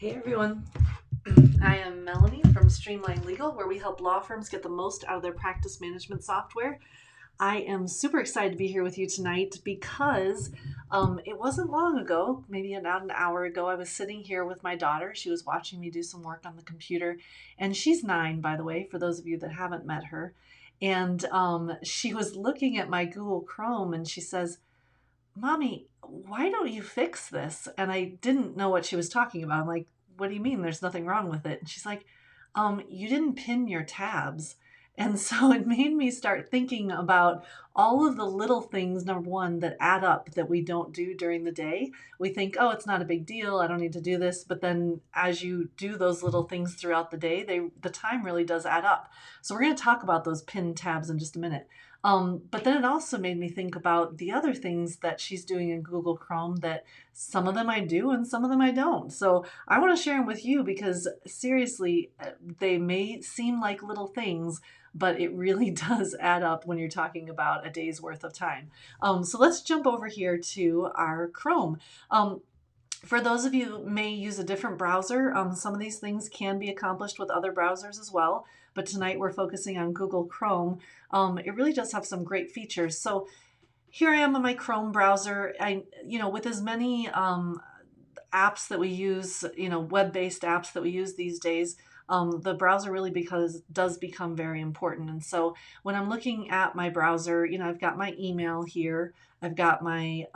Hey everyone, I am Melanie from Streamline Legal, where we help law firms get the most out of their practice management software. I am super excited to be here with you tonight because it wasn't long ago, maybe about an hour ago, I was sitting here with my daughter. She was watching me do some work on the computer, and she's 9, by the way, for those of you that haven't met her. And she was looking at my Google Chrome and she says, Mommy, why don't you fix this? And I didn't know what she was talking about. I'm like, what do you mean? There's nothing wrong with it. And she's like, you didn't pin your tabs. And so it made me start thinking about all of the little things, number one, that add up that we don't do during the day. We think, oh, it's not a big deal. I don't need to do this. But then as you do those little things throughout the day, the time really does add up. So we're going to talk about those pin tabs in just a minute. But then it also made me think about the other things that she's doing in Google Chrome that some of them I do and some of them I don't. So I want to share them with you because seriously, they may seem like little things, but it really does add up when you're talking about a day's worth of time. So let's jump over here to our Chrome. For those of you who may use a different browser, some of these things can be accomplished with other browsers as well. But tonight we're focusing on Google Chrome. It really does have some great features. So here I am on my Chrome browser. With as many apps that we use, web-based apps that we use these days, the browser really does become very important. And so when I'm looking at my browser, I've got my email here. I've got my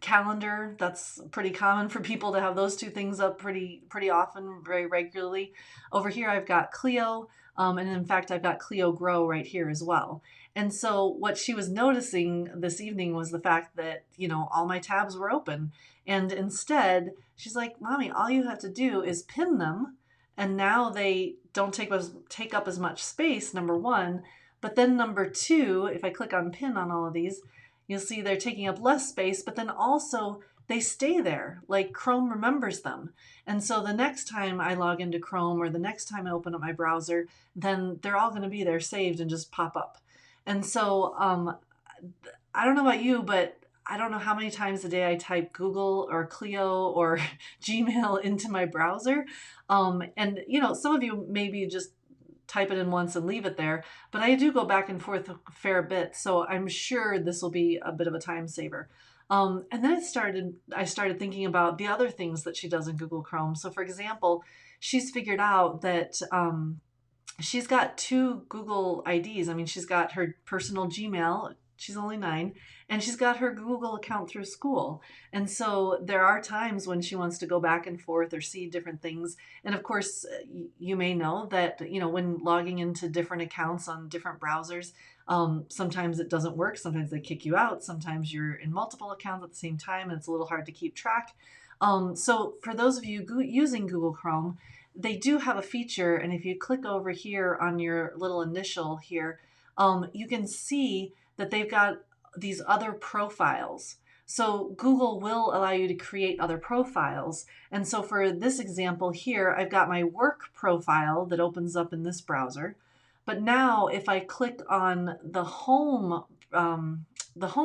calendar. That's pretty common for people to have those two things up pretty often, very regularly. Over here I've got Clio, and in fact I've got Clio Grow right here as well. And so what she was noticing this evening was the fact that all my tabs were open, and instead she's like, Mommy, all you have to do is pin them, and now they don't take up as much space, number one. But then number two, if I click on pin on all of these, you'll see they're taking up less space, but then also they stay there, like Chrome remembers them. And so the next time I log into Chrome or the next time I open up my browser, then they're all going to be there saved and just pop up. And so I don't know about you, but I don't know how many times a day I type Google or Clio or Gmail into my browser. And some of you maybe just type it in once and leave it there. But I do go back and forth a fair bit, so I'm sure this will be a bit of a time saver. And then I started thinking about the other things that she does in Google Chrome. So for example, she's figured out that she's got two Google IDs. I mean, she's got her personal Gmail. She's only 9, and she's got her Google account through school. And so there are times when she wants to go back and forth or see different things. And of course, you may know that, when logging into different accounts on different browsers, sometimes it doesn't work. Sometimes they kick you out. Sometimes you're in multiple accounts at the same time, and it's a little hard to keep track. So for those of you using Google Chrome, they do have a feature, and if you click over here on your little initial here, you can see that they've got these other profiles. So Google will allow you to create other profiles. And so for this example here, I've got my work profile that opens up in this browser. But now if I click on the home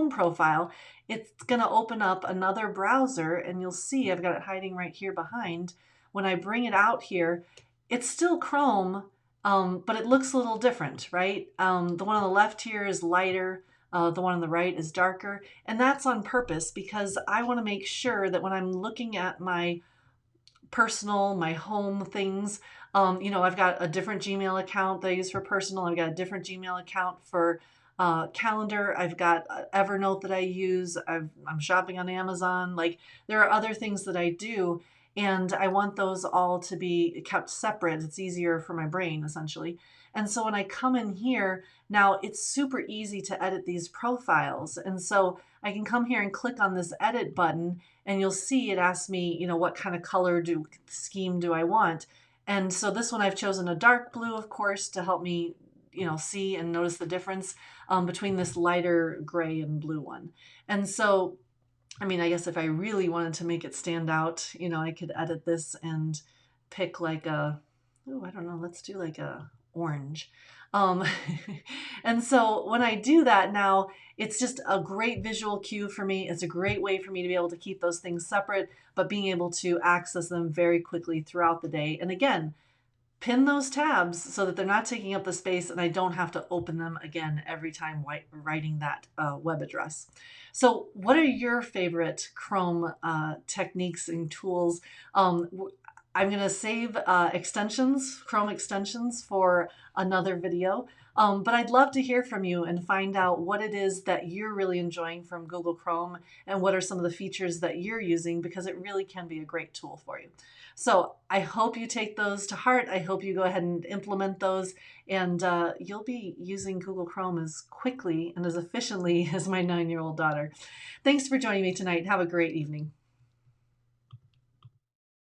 profile, it's going to open up another browser, and you'll see I've got it hiding right here behind. When I bring it out here, it's still Chrome, but it looks a little different, right? The one on the left here is lighter. The one on the right is darker. And that's on purpose because I want to make sure that when I'm looking at my personal, my home things, I've got a different Gmail account that I use for personal. I've got a different Gmail account for calendar. I've got Evernote that I use. I'm shopping on Amazon. Like, there are other things that I do, and I want those all to be kept separate. It's easier for my brain, essentially. And so when I come in here, now it's super easy to edit these profiles. And so I can come here and click on this edit button, and you'll see it asks me, what kind of color scheme do I want? And so this one I've chosen a dark blue, of course, to help me, see and notice the difference between this lighter gray and blue one. And so, I mean, I guess if I really wanted to make it stand out, I could edit this and pick like I don't know, let's do like a orange. Um, and so when I do that now, it's just a great visual cue for me. It's a great way for me to be able to keep those things separate, but being able to access them very quickly throughout the day. And again, pin those tabs so that they're not taking up the space and I don't have to open them again every time writing that web address. So what are your favorite Chrome techniques and tools? I'm going to save extensions, Chrome extensions for another video. But I'd love to hear from you and find out what it is that you're really enjoying from Google Chrome and what are some of the features that you're using, because it really can be a great tool for you. So I hope you take those to heart. I hope you go ahead and implement those, and you'll be using Google Chrome as quickly and as efficiently as my 9-year-old daughter. Thanks for joining me tonight. Have a great evening.